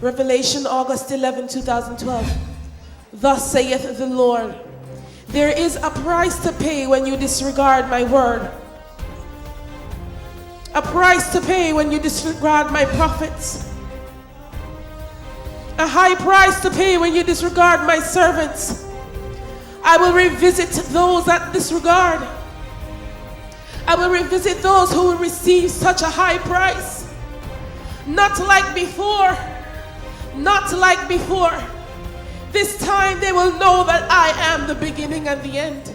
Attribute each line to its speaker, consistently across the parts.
Speaker 1: Revelation, August 11, 2012. Thus saith the Lord, there is a price to pay when you disregard my word. A price to pay when you disregard my prophets. A high price to pay when you disregard my servants. I will revisit those that disregard. I will revisit those who will receive such a high price. Not like before. Not like before. This time they will know that I am the beginning and the end.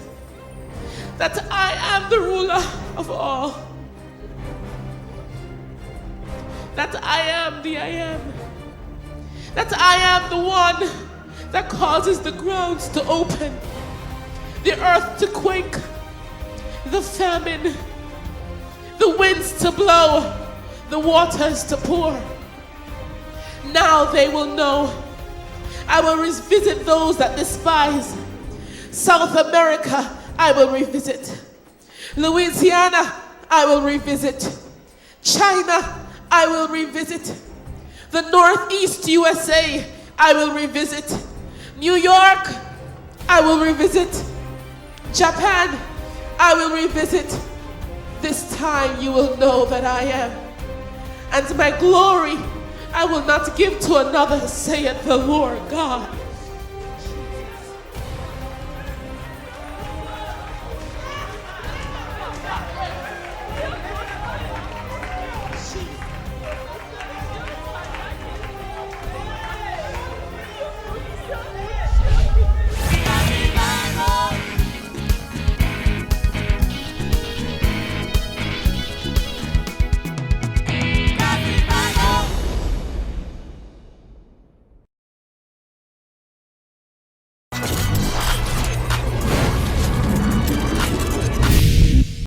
Speaker 1: That I am the ruler of all. That I am the I am. That I am the one that causes the grounds to open, the earth to quake, the famine, the winds to blow, the waters to pour. Now they will know. I will revisit those that despise. South America, I will revisit. Louisiana, I will revisit. China, I will revisit. The Northeast USA, I will revisit. New York, I will revisit. Japan, I will revisit. This time you will know that I am. And my glory I will not give to another, saith the Lord God.